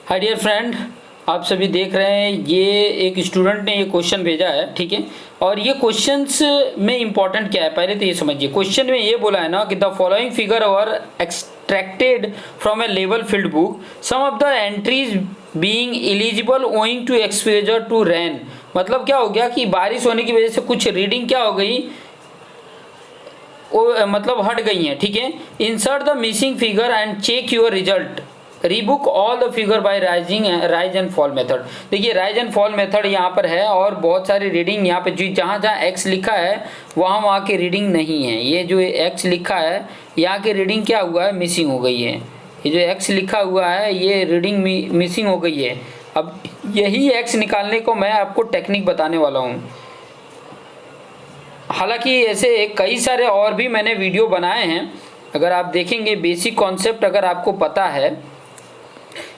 Hi dear friend, आप सभी देख रहे हैं ये एक स्टूडेंट ने ये क्वेश्चन भेजा है, ठीक है। और ये क्वेश्चंस में इंपॉर्टेंट क्या है पहले तो ये समझिए। क्वेश्चन में ये बोला है ना कि the following figure are extracted from a level field book, some of the entries being eligible owing to exposure to rain. मतलब क्या हो गया कि बारिश होने की वजह से कुछ रीडिंग क्या हो गई, वो मतलब हट गई हैं, ठीक है। Insert the missing figure and check your result, rebook all the figure by rise and fall method. देखिए राइज एंड फॉल मेथड यहाँ पर है और बहुत सारी रीडिंग यहाँ पे जो जहाँ जहाँ एक्स लिखा है वहाँ की रीडिंग नहीं है। ये जो एक्स लिखा है यहाँ की रीडिंग क्या हुआ है, मिसिंग हो गई है। ये जो एक्स लिखा हुआ है ये रीडिंग मिसिंग हो गई है। अब यही एक्स निकालने को मैं आपको टेक्निक बताने वाला हूँ। हालांकि ऐसे कई सारे और भी मैंने वीडियो बनाए हैं, अगर आप देखेंगे बेसिक कॉन्सेप्ट अगर आपको पता है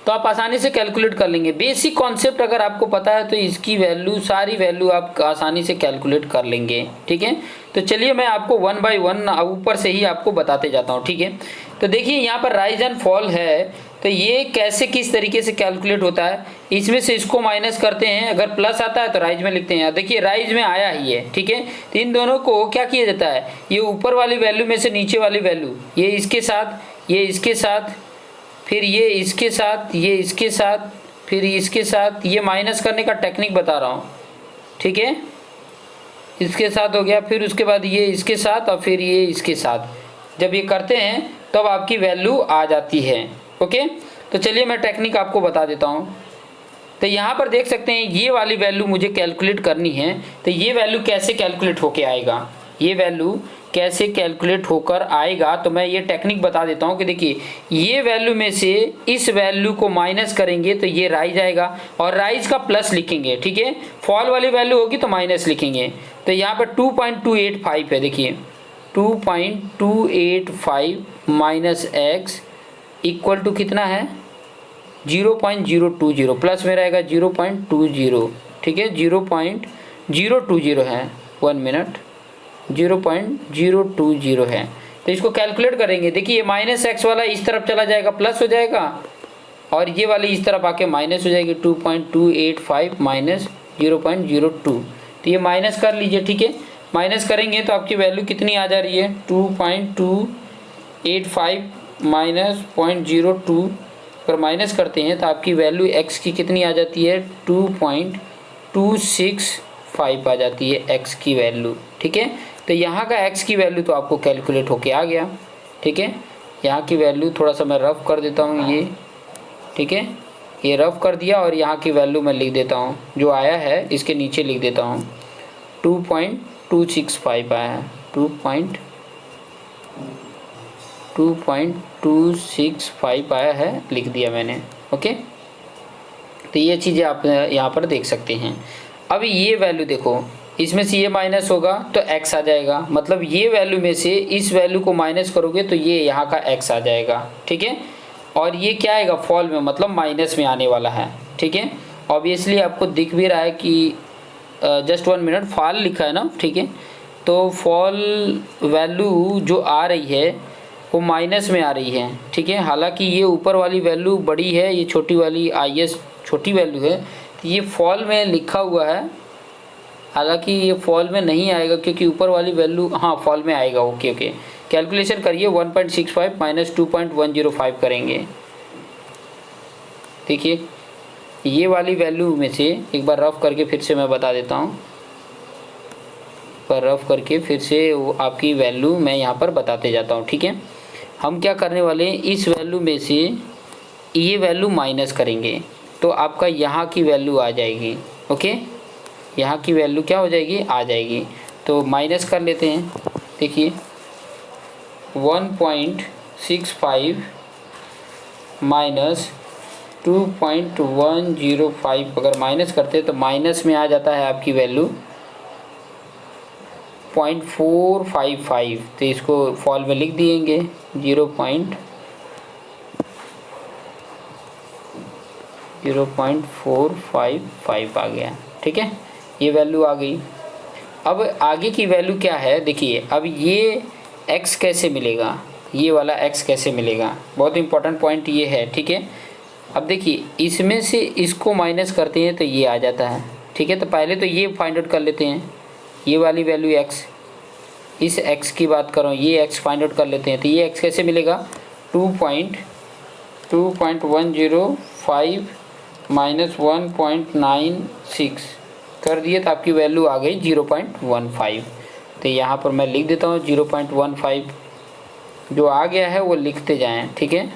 तो आप आसानी से कैलकुलेट कर लेंगे। बेसिक कॉन्सेप्ट अगर आपको पता है तो इसकी वैल्यू, सारी वैल्यू आप आसानी से कैलकुलेट कर लेंगे, ठीक है। तो चलिए मैं आपको वन बाय वन ऊपर से ही आपको बताते जाता हूँ, ठीक है। तो देखिए यहाँ पर राइज एंड फॉल है, तो ये कैसे किस तरीके से कैलकुलेट होता है। इसमें से इसको माइनस करते हैं, अगर प्लस आता है तो राइज में लिखते हैं। देखिए राइज में आया ही है, ठीक है। तो इन दोनों को क्या किया जाता है, ये ऊपर वाली वैल्यू में से नीचे वाली वैल्यू, ये इसके साथ, ये इसके साथ, फिर ये इसके साथ, ये इसके साथ, फिर इसके साथ, ये माइनस करने का टेक्निक बता रहा हूँ, ठीक है। इसके साथ हो गया, फिर उसके बाद ये इसके साथ और फिर ये इसके साथ। जब ये करते हैं तब आपकी वैल्यू आ जाती है, ओके। तो चलिए मैं टेक्निक आपको बता देता हूँ। तो यहाँ पर देख सकते हैं ये वाली वैल्यू मुझे कैलकुलेट करनी है। तो ये वैल्यू कैसे कैलकुलेट होके आएगा, ये वैल्यू कैसे कैलकुलेट होकर आएगा, तो मैं ये टेक्निक बता देता हूँ कि देखिए ये वैल्यू में से इस वैल्यू को माइनस करेंगे तो ये राइज आएगा और राइज का प्लस लिखेंगे, ठीक है। फॉल वाली वैल्यू होगी तो माइनस लिखेंगे। तो यहाँ पर 2.285 है, देखिए 2.285 माइनस एक्स इक्वल टू कितना है 0.020, प्लस में रहेगा 0.20, ठीक है। 0.020 है, 1 मिनट, 0.020 है। तो इसको कैलकुलेट करेंगे। देखिए ये माइनस एक्स वाला इस तरफ चला जाएगा, प्लस हो जाएगा, और ये वाली इस तरफ आके माइनस हो जाएगी। 2.285 माइनस 0.02, तो ये माइनस कर लीजिए, ठीक है। माइनस करेंगे तो आपकी वैल्यू कितनी आ जा रही है, 2.285 माइनस 0.02, अगर माइनस करते हैं तो आपकी वैल्यू एक्स की कितनी आ जाती है, 2.265 आ जाती है एक्स की वैल्यू, ठीक है। तो यहाँ का x की वैल्यू तो आपको कैलकुलेट होके आ गया, ठीक है। यहाँ की वैल्यू थोड़ा सा मैं रफ कर देता हूँ ये, ठीक है। ये रफ कर दिया और यहाँ की वैल्यू मैं लिख देता हूँ, जो आया है इसके नीचे लिख देता हूँ। 2.265 आया है, 2.265 आया है, लिख दिया मैंने, ओके। तो ये चीज़ें आप यहाँ पर देख सकते हैं। अब ये वैल्यू देखो, इसमें से ये माइनस होगा तो x आ जाएगा, मतलब ये वैल्यू में से इस वैल्यू को माइनस करोगे तो ये यहाँ का x आ जाएगा, ठीक है। और ये क्या आएगा फॉल में, मतलब माइनस में आने वाला है, ठीक है। ऑब्वियसली आपको दिख भी रहा है कि जस्ट 1 मिनट, फॉल लिखा है ना, ठीक है। तो फॉल वैल्यू जो आ रही है वो माइनस में आ रही है, ठीक है। हालांकि ये ऊपर वाली वैल्यू बड़ी है, ये छोटी वाली IS छोटी वैल्यू है, तो ये फॉल में लिखा हुआ है। हालांकि ये फॉल में नहीं आएगा क्योंकि ऊपर वाली वैल्यू, हाँ फॉल में आएगा, ओके ओके। कैलकुलेशन करिए, 1.65 माइनस 2.105 करेंगे। देखिए ये वाली वैल्यू में से एक बार रफ करके फिर से मैं बता देता हूँ, पर रफ करके फिर से वो आपकी वैल्यू मैं यहाँ पर बताते जाता हूँ, ठीक है। हम क्या करने वाले हैं, इस वैल्यू में से ये वैल्यू माइनस करेंगे तो आपका यहाँ की वैल्यू आ जाएगी, ओके। यहाँ की वैल्यू क्या हो जाएगी, आ जाएगी। तो माइनस कर लेते हैं, देखिए 1.65 माइनस 2.105 अगर माइनस करते हैं तो माइनस में आ जाता है आपकी वैल्यू 0.455। तो इसको फॉल में लिख दिएंगे, 0.455 आ गया, ठीक है। ये वैल्यू आ गई। अब आगे की वैल्यू क्या है, देखिए अब ये x कैसे मिलेगा, ये वाला x कैसे मिलेगा, बहुत इंपॉर्टेंट पॉइंट ये है, ठीक है। अब देखिए इसमें से इसको माइनस करते हैं तो ये आ जाता है, ठीक है। तो पहले तो ये फाइंड आउट कर लेते हैं, ये वाली वैल्यू x, इस x की बात कर रहा हूँ, ये x फाइंड आउट कर लेते हैं। तो ये x कैसे मिलेगा, 2.105 माइनस 1.96 कर दिए तो आपकी वैल्यू आ गई 0.15। तो यहाँ पर मैं लिख देता हूँ 0.15, जो आ गया है वो लिखते जाएं, ठीक है।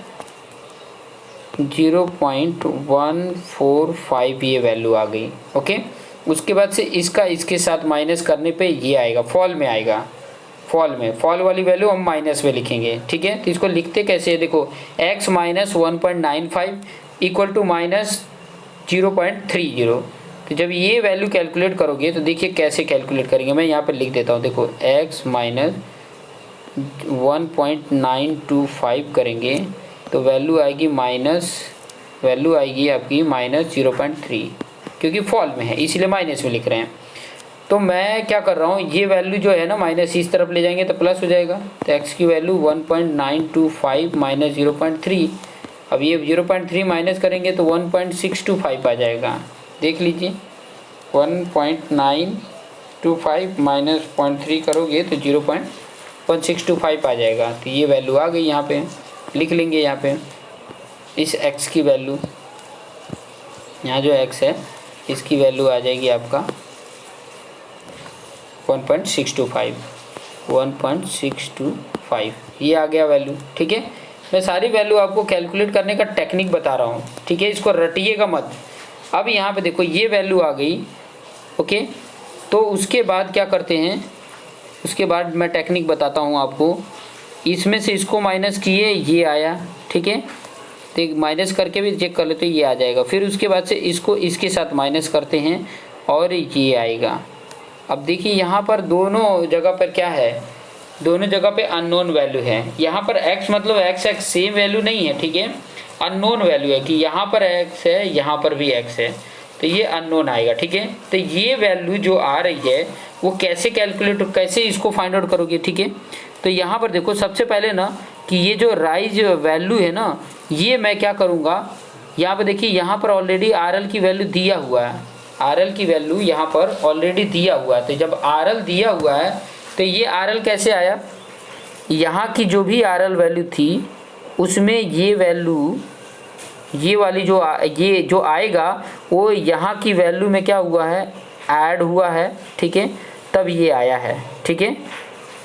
0.145 ये वैल्यू आ गई, ओके। उसके बाद से इसका इसके साथ माइनस करने पे ये आएगा, फॉल में आएगा, फॉल वाली वैल्यू हम माइनस में लिखेंगे, ठीक है। तो इसको लिखते कैसे है, देखो x minus 1.95 equal to minus 0.30। तो जब ये वैल्यू कैलकुलेट करोगे तो देखिए कैसे कैलकुलेट करेंगे, मैं यहाँ पर लिख देता हूँ। देखो x माइनस 1.925 करेंगे तो वैल्यू आएगी आपकी माइनस 0.3, क्योंकि फॉल में है इसलिए माइनस में लिख रहे हैं। तो मैं क्या कर रहा हूँ, ये वैल्यू जो है ना माइनस इस तरफ ले जाएंगे तो प्लस हो जाएगा। तो x की वैल्यू 1.925 माइनस 0.3, अब ये 0.3 माइनस करेंगे तो 1.625 आ जाएगा। देख लीजिए 1.925 माइनस 0.3 करोगे तो 0.1625 आ जाएगा। तो ये वैल्यू आ गई, यहाँ पे लिख लेंगे, यहाँ पे इस x की वैल्यू, यहाँ जो x है इसकी वैल्यू आ जाएगी आपका 1.625, ये आ गया वैल्यू, ठीक है। मैं सारी वैल्यू आपको कैलकुलेट करने का टेक्निक बता रहा हूँ, ठीक है, इसको रटिएगा मत। अब यहाँ पे देखो ये वैल्यू आ गई, ओके। तो उसके बाद क्या करते हैं, उसके बाद मैं टेक्निक बताता हूँ आपको। इसमें से इसको माइनस किए, ये आया, ठीक है। तो माइनस करके भी चेक कर लेते ये आ जाएगा। फिर उसके बाद से इसको इसके साथ माइनस करते हैं और ये आएगा। अब देखिए यहाँ पर दोनों जगह पर क्या है, दोनों जगह पे अननोन वैल्यू है। यहाँ पर x मतलब x सेम वैल्यू नहीं है, ठीक है, अननोन वैल्यू है कि यहाँ पर x है, यहाँ पर भी x है, तो ये अननोन आएगा, ठीक है। तो ये वैल्यू जो आ रही है वो कैसे कैलकुलेट, कैसे इसको फाइंड आउट करोगे, ठीक है। तो यहाँ पर देखो सबसे पहले ना कि ये जो राइज वैल्यू है ना, ये मैं क्या करूँगा, यहाँ पर देखिए यहाँ पर ऑलरेडी RL की वैल्यू दिया हुआ है, RL की वैल्यू यहाँ पर ऑलरेडी दिया हुआ है। तो जब RL दिया हुआ है तो ये RL कैसे आया, यहाँ की जो भी RL वैल्यू थी उसमें ये वैल्यू, ये वाली ये जो आएगा वो यहाँ की वैल्यू में क्या हुआ है, ऐड हुआ है, ठीक है, तब ये आया है, ठीक है,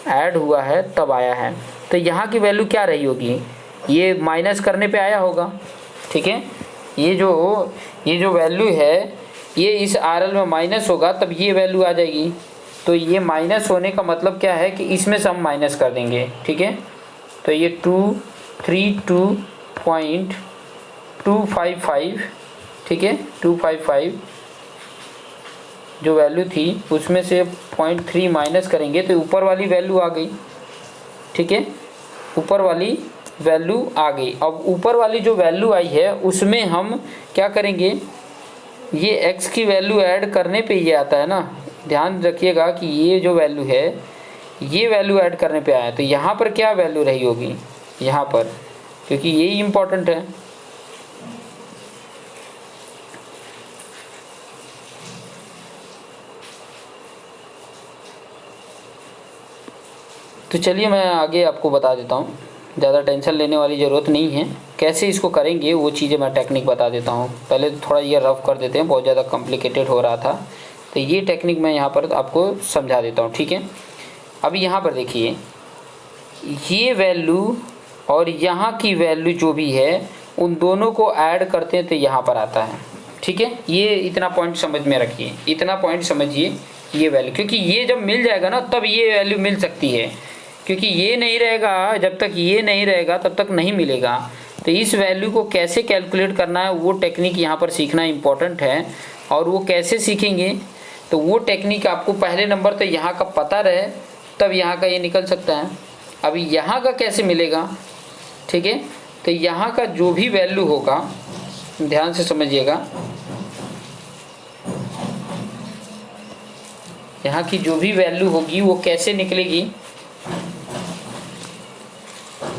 ऐड हुआ है तब आया है। तो यहाँ की वैल्यू क्या रही होगी, ये माइनस करने पे आया होगा, ठीक है। ये जो वैल्यू है ये इस RL में माइनस होगा तब ये वैल्यू आ जाएगी। तो ये माइनस होने का मतलब क्या है कि इसमें से हम माइनस कर देंगे, ठीक है। तो ये 232.255, ठीक है, 255 जो वैल्यू थी उसमें से 0.3 माइनस करेंगे तो ऊपर वाली वैल्यू आ गई, ठीक है, ऊपर वाली वैल्यू आ गई। अब ऊपर वाली जो वैल्यू आई है उसमें हम क्या करेंगे, ये x की वैल्यू ऐड करने पे ये आता है ना, ध्यान रखिएगा कि ये जो वैल्यू है ये वैल्यू ऐड करने पे आया। तो यहाँ पर क्या वैल्यू रही होगी यहाँ पर, क्योंकि यही इम्पोर्टेंट है। तो चलिए मैं आगे आपको बता देता हूँ, ज़्यादा टेंशन लेने वाली ज़रूरत नहीं है। कैसे इसको करेंगे वो चीज़ें मैं टेक्निक बता देता हूँ। पहले तो थोड़ा ये रफ कर देते हैं, बहुत ज़्यादा कॉम्प्लिकेटेड हो रहा था, तो ये टेक्निक मैं यहाँ पर आपको समझा देता हूँ, ठीक है। अभी यहाँ पर देखिए ये वैल्यू और यहाँ की वैल्यू जो भी है उन दोनों को ऐड करते हैं तो यहाँ पर आता है, ठीक है। ये इतना पॉइंट समझ में रखिए, इतना पॉइंट समझिए, ये वैल्यू, क्योंकि ये जब मिल जाएगा ना तब ये वैल्यू मिल सकती है, क्योंकि ये नहीं रहेगा, जब तक ये नहीं रहेगा तब तक नहीं मिलेगा। तो इस वैल्यू को कैसे कैलकुलेट करना है वो टेक्निक यहाँ पर सीखना इम्पोर्टेंट है। और वो कैसे सीखेंगे, तो वो टेक्निक आपको पहले नंबर तो यहाँ का पता रहे तब यहाँ का ये निकल सकता है। अभी यहाँ का कैसे मिलेगा, ठीक है। तो यहाँ का जो भी वैल्यू होगा, ध्यान से समझिएगा, यहाँ की जो भी वैल्यू होगी वो कैसे निकलेगी,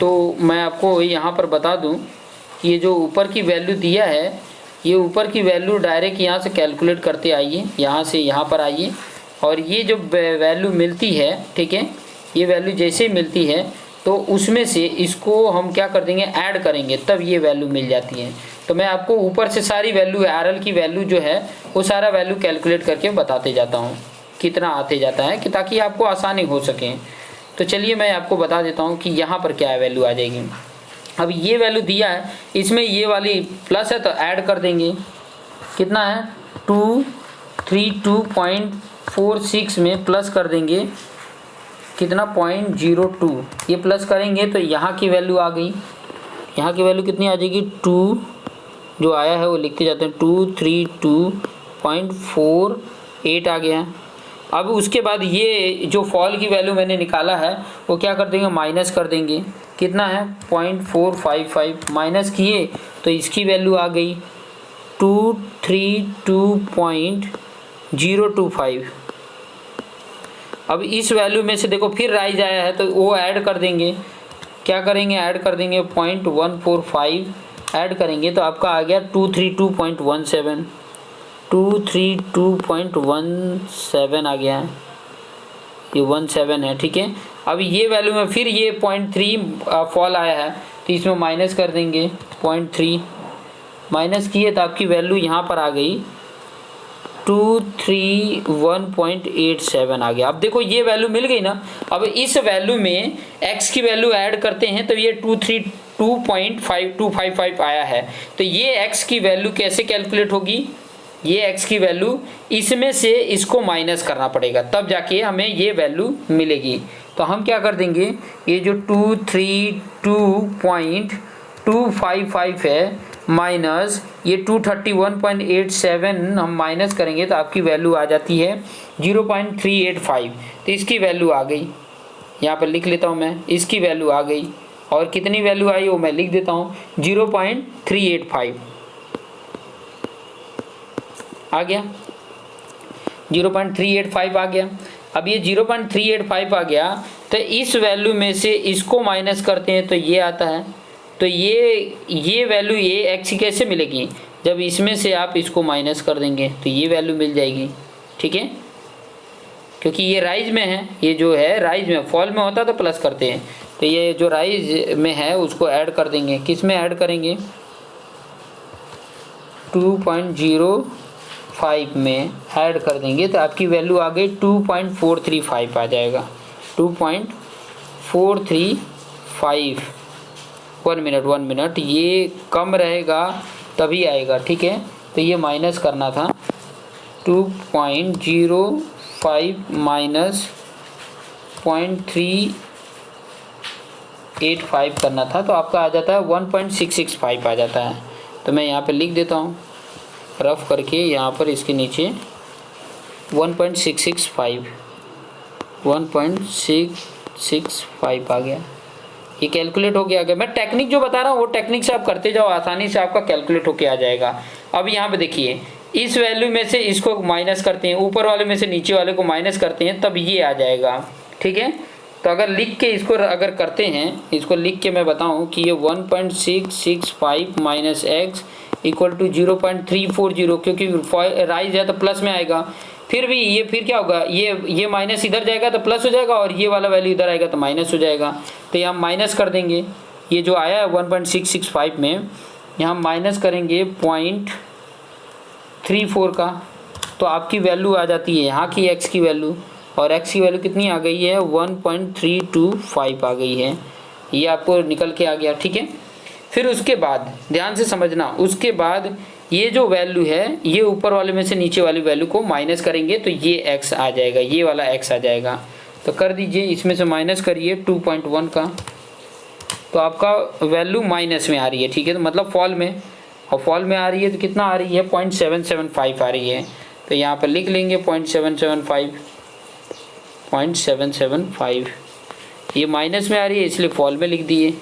तो मैं आपको यहाँ पर बता दूँ ये जो ऊपर की वैल्यू दिया है, ये ऊपर की वैल्यू डायरेक्ट यहाँ से कैलकुलेट करते आइए, यहाँ से यहाँ पर आइए, और ये जो वैल्यू मिलती है, ठीक है, ये वैल्यू जैसे मिलती है तो उसमें से इसको हम क्या कर देंगे, ऐड करेंगे, तब ये वैल्यू मिल जाती है। तो मैं आपको ऊपर से सारी वैल्यू, RL की वैल्यू जो है वो सारा वैल्यू कैलकुलेट करके बताते जाता हूँ कितना आते जाता है, कि ताकि आपको आसानी हो सके। तो चलिए मैं आपको बता देता हूँ कि यहाँ पर क्या वैल्यू आ जाएगी। अब ये वैल्यू दिया है, इसमें ये वाली प्लस है तो ऐड कर देंगे, कितना है 232.46 में प्लस कर देंगे कितना 0.02, ये प्लस करेंगे तो यहाँ की वैल्यू आ गई, यहाँ की वैल्यू कितनी आ जाएगी 2, जो आया है वो लिखते जाते हैं 232.48 आ गया। अब उसके बाद ये जो फॉल की वैल्यू मैंने निकाला है वो क्या कर देंगे, माइनस कर देंगे, कितना है 0.455, माइनस किए तो इसकी वैल्यू आ गई 232.025। अब इस वैल्यू में से देखो फिर राइज आया है तो वो ऐड कर देंगे, क्या करेंगे, ऐड कर देंगे 0.145 ऐड करेंगे तो आपका आ गया 232.17, 232.17 आ गया है, ये 17 है, ठीक है। अब ये वैल्यू में फिर ये 0.3 फॉल आया है तो इसमें माइनस कर देंगे 0.3, माइनस किए तो आपकी वैल्यू यहाँ पर आ गई 231.87 आ गया। अब देखो ये वैल्यू मिल गई ना। अब इस वैल्यू में x की वैल्यू ऐड करते हैं तो ये 232.5255 आया है। तो ये x की वैल्यू कैसे कैलकुलेट होगी, ये x की वैल्यू इसमें से इसको माइनस करना पड़ेगा, तब जाके हमें ये वैल्यू मिलेगी। तो हम क्या कर देंगे, ये जो 232.255 है माइनस ये 231.87 हम माइनस करेंगे तो आपकी वैल्यू आ जाती है 0.385। तो इसकी वैल्यू आ गई, यहाँ पर लिख लेता हूँ मैं, इसकी वैल्यू आ गई, और कितनी वैल्यू आई वो मैं लिख देता हूँ 0.385 आ गया, 0.385 आ गया। अब ये 0.385 आ गया तो इस वैल्यू में से इसको माइनस करते हैं तो ये आता है। तो ये वैल्यू ये x कैसे मिलेगी, जब इसमें से आप इसको माइनस कर देंगे तो ये वैल्यू मिल जाएगी, ठीक है, क्योंकि ये राइज में है, ये जो है राइज में, फॉल में होता तो प्लस करते हैं, तो ये जो राइज में है उसको ऐड कर देंगे, किस में ऐड करेंगे 2.05 में ऐड कर देंगे तो आपकी वैल्यू आ गई 2.435 आ जाएगा, 2.435। 1 मिनट, ये कम रहेगा तभी आएगा, ठीक है। तो ये माइनस करना था 2.05 माइनस 0.385 करना था तो आपका आ जाता है 1.665 आ जाता है। तो मैं यहाँ पे लिख देता हूँ रफ करके, यहाँ पर इसके नीचे 1.665 आ गया, ये कैलकुलेट हो गया। मैं टेक्निक जो बता रहा हूँ वो टेक्निक से आप करते जाओ, आसानी से आपका कैलकुलेट होके आ जाएगा। अब यहाँ पे देखिए इस वैल्यू में से इसको माइनस करते हैं, ऊपर वाले में से नीचे वाले को माइनस करते हैं, तब ये आ जाएगा, ठीक है। तो अगर लिख के इसको अगर करते हैं, इसको लिख के मैं बताऊँ कि ये 1.665 माइनस एक्स इक्वल टू 0.340, क्योंकि राइज है तो प्लस में आएगा, फिर भी ये फिर क्या होगा, ये माइनस इधर जाएगा तो प्लस हो जाएगा, और ये वाला वैल्यू इधर आएगा तो माइनस हो जाएगा। तो यहाँ माइनस कर देंगे, ये जो आया है 1.665 में यहाँ माइनस करेंगे 0.34 का, तो आपकी वैल्यू आ जाती है यहाँ की x की वैल्यू, और x की वैल्यू कितनी आ गई है 1.325 आ गई है, ये आपको निकल के आ गया, ठीक है। फिर उसके बाद ध्यान से समझना, उसके बाद ये जो वैल्यू है ये ऊपर वाले में से नीचे वाली वैल्यू को माइनस करेंगे तो ये x आ जाएगा, ये वाला x आ जाएगा। तो कर दीजिए, इसमें से माइनस करिए 2.1 का, तो आपका वैल्यू माइनस में आ रही है, ठीक है, तो मतलब फॉल में, और फॉल में आ रही है तो कितना आ रही है 0.775 आ रही है। तो यहाँ पर लिख लेंगे 0.775, ये माइनस में आ रही है इसलिए फॉल में लिख दिए,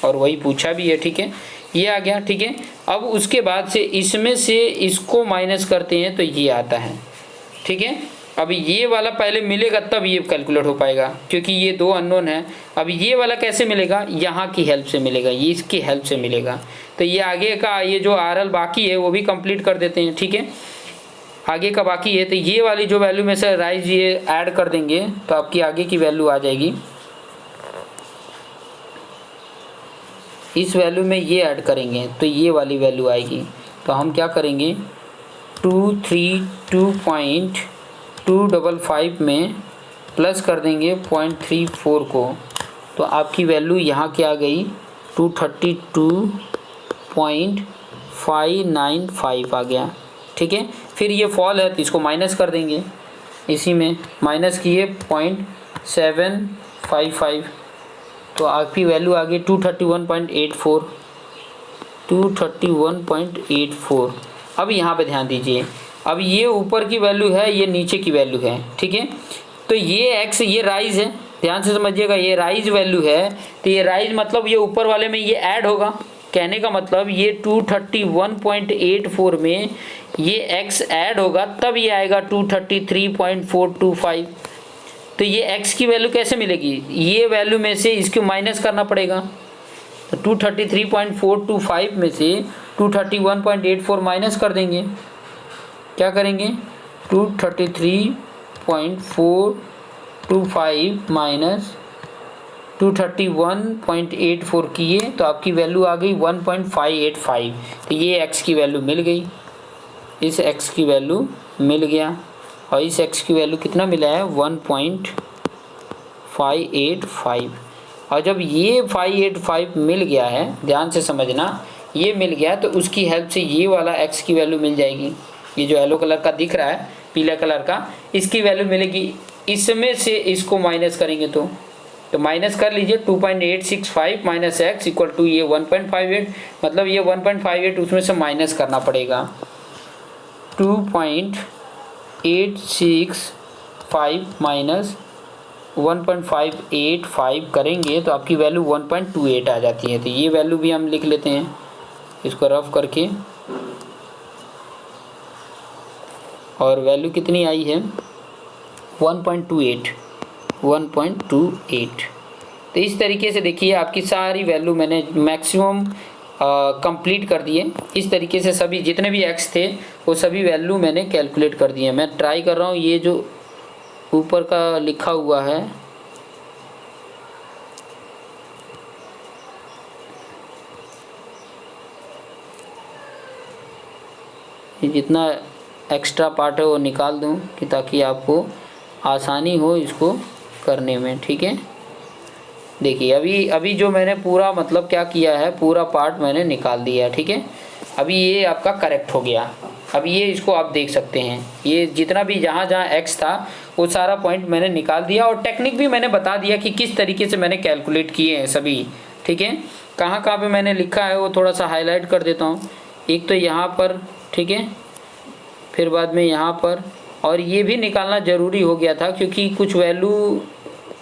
और वही पूछा भी है, ठीक है, ये आ गया, ठीक है। अब उसके बाद से इसमें से इसको माइनस करते हैं तो ये आता है, ठीक है। अभी ये वाला पहले मिलेगा तब ये कैलकुलेट हो पाएगा, क्योंकि ये दो अननोन है। अभी ये वाला कैसे मिलेगा, यहाँ की हेल्प से मिलेगा, ये इसकी हेल्प से मिलेगा। तो ये आगे का ये जो RL बाकी है वो भी कंप्लीट कर देते हैं, ठीक है। आगे का बाकी है, तो ये वाली जो वैल्यू में से राइज ये ऐड कर देंगे तो आपकी आगे की वैल्यू आ जाएगी। इस वैल्यू में ये ऐड करेंगे तो ये वाली वैल्यू आएगी। तो हम क्या करेंगे, 232.255 में प्लस कर देंगे 0.34 को, तो आपकी वैल्यू यहाँ क्या आ गई, 232.595 आ गया, ठीक है। फिर ये फॉल है तो इसको माइनस कर देंगे, इसी में माइनस किए 0.755, तो आपकी वैल्यू आ गई 231.84। 231.84। अब यहाँ पे ध्यान दीजिए, अब ये ऊपर की वैल्यू है, ये नीचे की वैल्यू है, ठीक है। तो ये x ये राइज है, ध्यान से समझिएगा, ये राइज वैल्यू है। तो ये राइज मतलब ये ऊपर वाले में ये ऐड होगा, कहने का मतलब ये 231.84 में ये x ऐड होगा तब ये आएगा 233.425। तो ये x की वैल्यू कैसे मिलेगी, ये वैल्यू में से इसको माइनस करना पड़ेगा। तो 233.425 में से 231.84 माइनस कर देंगे, क्या करेंगे, 233.425 माइनस 231.84 किए तो आपकी वैल्यू आ गई 1.585। तो ये x की वैल्यू मिल गई, इस x की वैल्यू मिल गया, और इस x की वैल्यू कितना मिला है, 1.585। और जब ये 585 मिल गया है, ध्यान से समझना, ये मिल गया तो उसकी हेल्प से ये वाला x की वैल्यू मिल जाएगी। ये जो येलो कलर का दिख रहा है, पीला कलर का, इसकी वैल्यू मिलेगी। इसमें से इसको माइनस करेंगे तो माइनस कर लीजिए, 2.865 माइनस x इक्वल टू ये 1.58, मतलब ये 1.58 उसमें से माइनस करना पड़ेगा। 2.865 माइनस 1.585 करेंगे तो आपकी वैल्यू 1.28 आ जाती है। तो ये वैल्यू भी हम लिख लेते हैं इसको रफ करके, और वैल्यू कितनी आई है, 1.28। तो इस तरीके से देखिए आपकी सारी वैल्यू मैंने मैक्सिमम कंप्लीट कर दिए। इस तरीके से सभी जितने भी x थे वो सभी वैल्यू मैंने कैलकुलेट कर दिए। मैं ट्राई कर रहा हूँ, ये जो ऊपर का लिखा हुआ है ये जितना एक्स्ट्रा पार्ट है वो निकाल दूँ कि ताकि आपको आसानी हो इसको करने में, ठीक है। देखिए अभी जो मैंने पूरा मतलब क्या किया है, पूरा पार्ट मैंने निकाल दिया है, ठीक है। अभी ये आपका करेक्ट हो गया। अब ये इसको आप देख सकते हैं, ये जितना भी जहाँ x था वो सारा पॉइंट मैंने निकाल दिया, और टेक्निक भी मैंने बता दिया कि किस तरीके से मैंने कैलकुलेट किए हैं सभी, ठीक है। कहाँ कहाँ पे मैंने लिखा है वो थोड़ा सा हाईलाइट कर देता हूँ। एक तो यहाँ पर, ठीक है, फिर बाद में यहाँ पर, और ये भी निकालना ज़रूरी हो गया था क्योंकि कुछ वैल्यू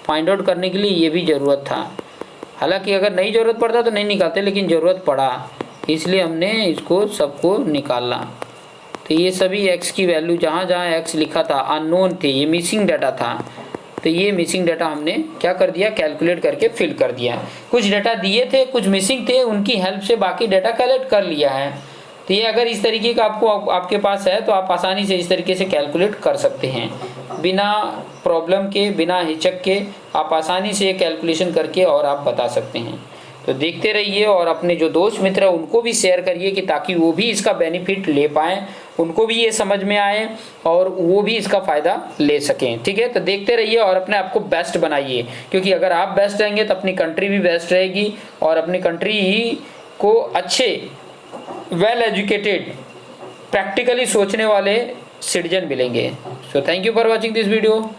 फाइंड आउट करने के लिए ये भी ज़रूरत था। हालांकि अगर नहीं ज़रूरत पड़ता तो नहीं निकालते, लेकिन ज़रूरत पड़ा इसलिए हमने इसको सबको निकाला। तो ये सभी x की वैल्यू जहाँ जहाँ x लिखा था अननोन थे, ये मिसिंग डाटा था, तो ये मिसिंग डाटा हमने क्या कर दिया, कैलकुलेट करके फिल कर दिया। कुछ डाटा दिए थे, कुछ मिसिंग थे, उनकी हेल्प से बाकी डाटा कलेक्ट कर लिया है। तो ये अगर इस तरीके का आपके पास है तो आप आसानी से इस तरीके से कैलकुलेट कर सकते हैं, बिना प्रॉब्लम के, बिना हिचक के आप आसानी से कैलकुलेशन करके और आप बता सकते हैं। तो देखते रहिए और अपने जो दोस्त मित्र हैं उनको भी शेयर करिए कि ताकि वो भी इसका बेनिफिट ले पाएँ, उनको भी ये समझ में आए और वो भी इसका फ़ायदा ले सकें, ठीक है। तो देखते रहिए और अपने आप को बेस्ट बनाइए, क्योंकि अगर आप बेस्ट रहेंगे तो अपनी कंट्री भी बेस्ट रहेगी और अपनी कंट्री ही को अच्छे वेल एजुकेटेड प्रैक्टिकली सोचने वाले सिटीजन मिलेंगे। So thank you for watching this video.